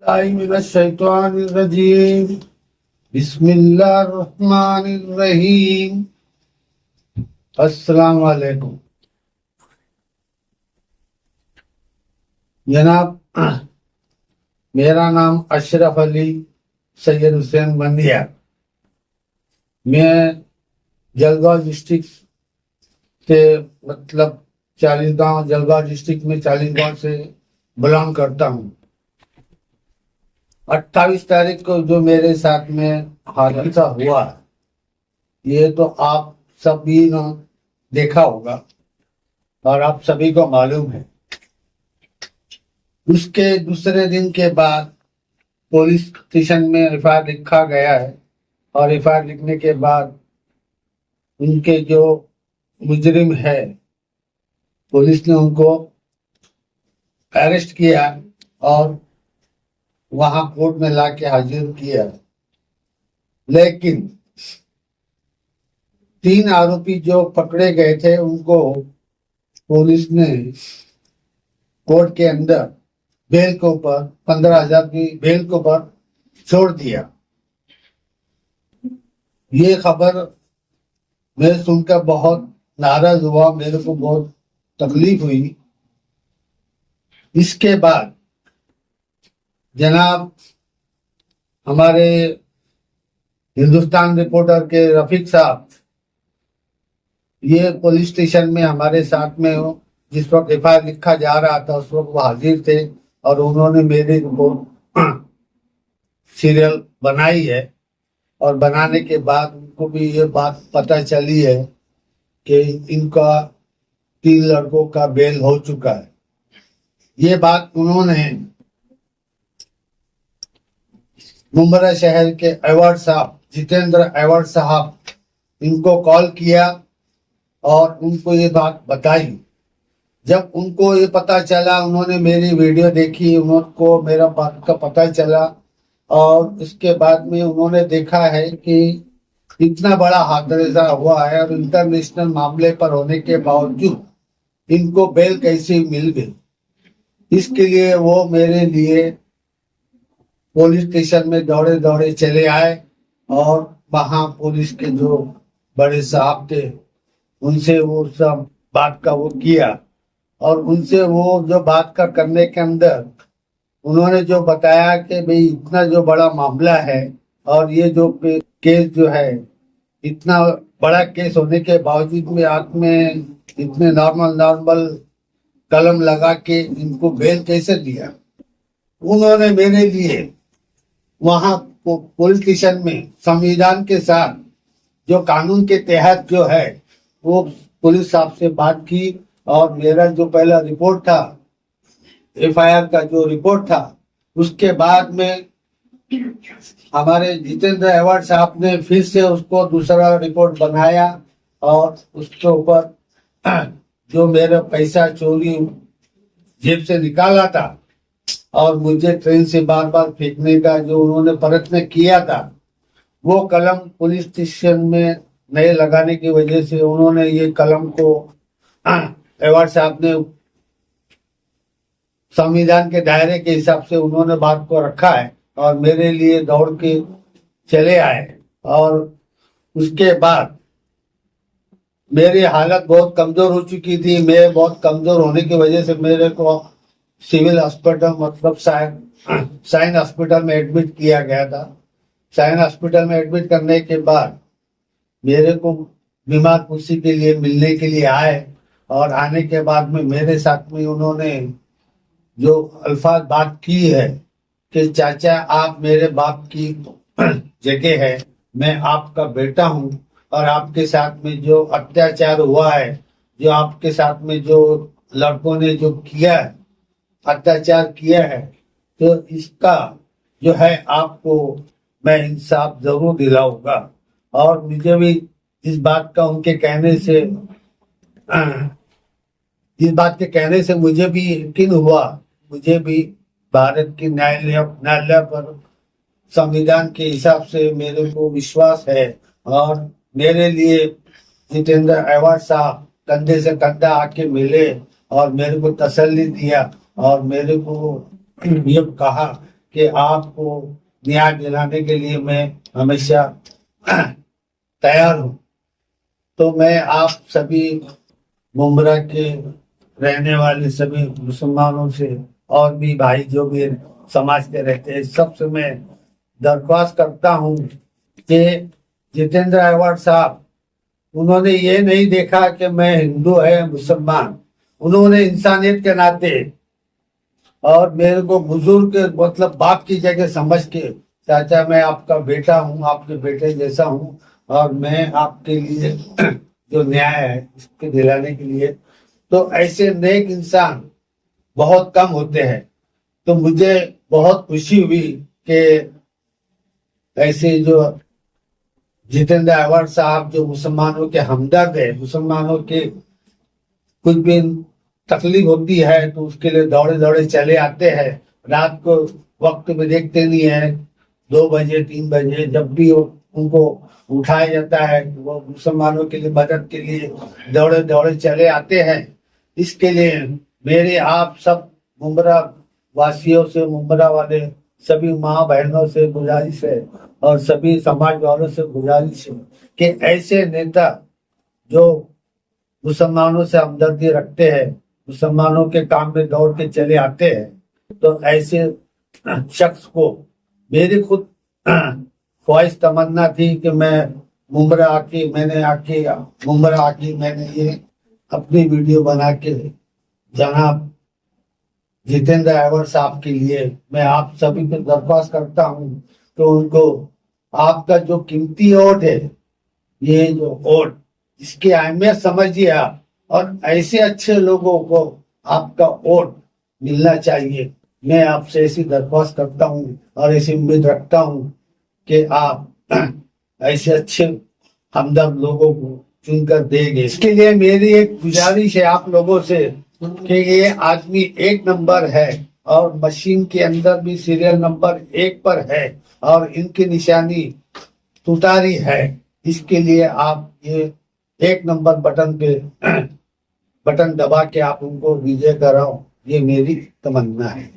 मिनश्शैतानिर्रजीम बिस्मिल्लाहिर्रहमानिर्रहीम। अस्सलाम वालेकुम जनाब। मेरा नाम अशरफ अली सैयद हुसैन बंदिया। मैं जलगांव डिस्ट्रिक्ट से मतलब चालीसगांव, जलगांव डिस्ट्रिक्ट में चालीसगांव से बिलोंग करता हूँ। 28 तारीख को जो मेरे साथ में हादसा हुआ, ये तो आप सभी ने देखा होगा और आप सभी को मालूम है। उसके दूसरे दिन के बाद पुलिस स्टेशन में एफआईआर लिखा गया है और एफआईआर लिखने के बाद उनके जो मुजरिम है, पुलिस ने उनको अरेस्ट किया और वहां कोर्ट में लाके हाजिर किया। लेकिन 3 आरोपी जो पकड़े गए थे उनको पुलिस ने कोर्ट के अंदर बेल के ऊपर 15,000 की बेल के ऊपर छोड़ दिया। ये खबर मैं सुनकर बहुत नाराज हुआ, मेरे को बहुत तकलीफ हुई। इसके बाद जनाब हमारे हिंदुस्तान रिपोर्टर के रफीक साहब ये पुलिस स्टेशन में हमारे साथ में हो, जिस वक्त एफआईआर लिखा जा रहा था उस वक्त वो हाजिर थे और उन्होंने मेरे रिपोर्ट सीरियल बनाई है। और बनाने के बाद उनको भी ये बात पता चली है कि इनका 3 लड़कों का बेल हो चुका है। ये बात उन्होंने मुंबरा शहर के अवार्ड साहब जितेंद्र अवार्ड साहब इनको कॉल किया और उनको ये बात बताई। जब उनको ये पता चला, उन्होंने मेरी वीडियो देखी, उनको मेरा बात का पता चला और उसके बाद में उन्होंने देखा है कि इतना बड़ा हादसा हुआ है और इंटरनेशनल मामले पर होने के बावजूद इनको बेल कैसे मिल गई। इसके लिए वो मेरे लिए पुलिस स्टेशन में दौड़े दौड़े चले आए और वहां पुलिस के जो बड़े साहब थे उनसे वो सब बात का वो किया और उनसे वो जो बात का करने के अंदर उन्होंने जो बताया कि भाई इतना जो बड़ा मामला है और ये जो केस जो है इतना बड़ा केस होने के बावजूद में आप में इतने नॉर्मल कलम लगा के इनको बेल कैसे दिया। उन्होंने मेरे लिए वहां पुलिस स्टेशन में संविधान के साथ जो कानून के तहत जो है वो पुलिस साहब से बात की और मेरा जो पहला रिपोर्ट था, एफआईआर का जो रिपोर्ट था, उसके बाद में हमारे जितेंद्र अवार्ड साहब ने फिर से उसको दूसरा रिपोर्ट बनाया और उसके ऊपर जो मेरा पैसा चोरी जेब से निकाला था और मुझे ट्रेन से बार बार फेंकने का जो उन्होंने प्रयत्न किया था, वो कलम पुलिस स्टेशन में नहीं लगाने की वजह से उन्होंने ये कलम को अवार्ड साहब ने संविधान के दायरे के हिसाब से उन्होंने बात को रखा है और मेरे लिए दौड़ के चले आए। और उसके बाद मेरी हालत बहुत कमजोर हो चुकी थी। मैं बहुत कमजोर होने की वजह से मेरे को सिविल हॉस्पिटल मतलब साइन हॉस्पिटल में एडमिट किया गया था। साइन हॉस्पिटल में एडमिट करने के बाद मेरे को बीमार पुष्टि के लिए मिलने के लिए आए और आने के बाद में मेरे साथ में उन्होंने जो अल्फाज बात की है कि चाचा आप मेरे बाप की जगह है, मैं आपका बेटा हूं और आपके साथ में जो अत्याचार हुआ है, जो आपके साथ में जो लड़कों ने जो किया है, अत्याचार किया है, तो इसका जो है आपको मैं इंसाफ जरूर दिलाऊंगा। और मुझे भी इस बात का उनके कहने से इस बात के कहने से मुझे भी यकीन हुआ, मुझे भी भारत की न्यायालय पर संविधान के हिसाब से मेरे को विश्वास है। और मेरे लिए जितेंद्र अवार्ड साहब कंधे से कंधा आके मिले और मेरे को तसल्ली दिया और मेरे को ये कहा कि आपको न्याय दिलाने के लिए मैं हमेशा तैयार हूँ। तो मैं आप सभी मुंब्रा के रहने वाले सभी मुसलमानों से और भी भाई जो भी समाज के रहते हैं सबसे मैं दरख्वास्त करता हूँ कि जितेंद्र अहवाड साहब, उन्होंने ये नहीं देखा कि मैं हिंदू है मुसलमान, उन्होंने इंसानियत के नाते और मेरे को बुजुर्ग मतलब बाप की जगह समझ के, चाचा मैं आपका बेटा हूँ, आपके बेटे जैसा हूँ और मैं आपके लिए जो न्याय है इसके दिलाने के लिए, तो ऐसे नेक इंसान बहुत कम होते हैं। तो मुझे बहुत खुशी हुई कि ऐसे जो जितेंद्र अहवाड साहब जो मुसलमानों के हमदर्द है, मुसलमानों के कुछ भी तकलीफ होती है तो उसके लिए दौड़े दौड़े चले आते हैं। रात को वक्त में देखते नहीं है, 2 बजे 3 बजे जब भी उनको उठाया जाता है वो मुसलमानों के लिए मदद के लिए दौड़े दौड़े चले आते हैं। इसके लिए मेरे आप सब मुंब्रा वासियों से, मुंब्रा वाले सभी माँ बहनों से गुजारिश है और सभी समाज वालों से गुजारिश है कि ऐसे नेता जो मुसलमानों से हमदर्दी रखते हैं, मुसलमानों के काम में दौड़ के चले आते हैं, तो ऐसे शख्स को मेरी खुद ख्वाहिश तमन्ना थी कि मैं मुंब्रा आके मैंने ये अपनी वीडियो बना के जनाब जितेंद्र अहवाड साहब के लिए मैं आप सभी को दरख्वास्त करता हूँ तो उनको आपका जो कीमती वोट है, ये जो वोट, इसकी अहमियत समझिए आप, और ऐसे अच्छे लोगों को आपका वोट मिलना चाहिए। मैं आपसे ऐसी दरख्वास्त करता हूँ और ऐसी उम्मीद रखता हूँ कि आप ऐसे अच्छे हमदर्द लोगों को चुनकर देंगे। इसके लिए मेरी एक गुजारिश है आप लोगों से कि ये आदमी 1 नंबर है और मशीन के अंदर भी सीरियल नंबर 1 पर है और इनकी निशानी तुतारी है। इसके लिए आप ये 1 नंबर बटन पे बटन दबा के आप उनको विजय कराओ, ये मेरी तमन्ना है।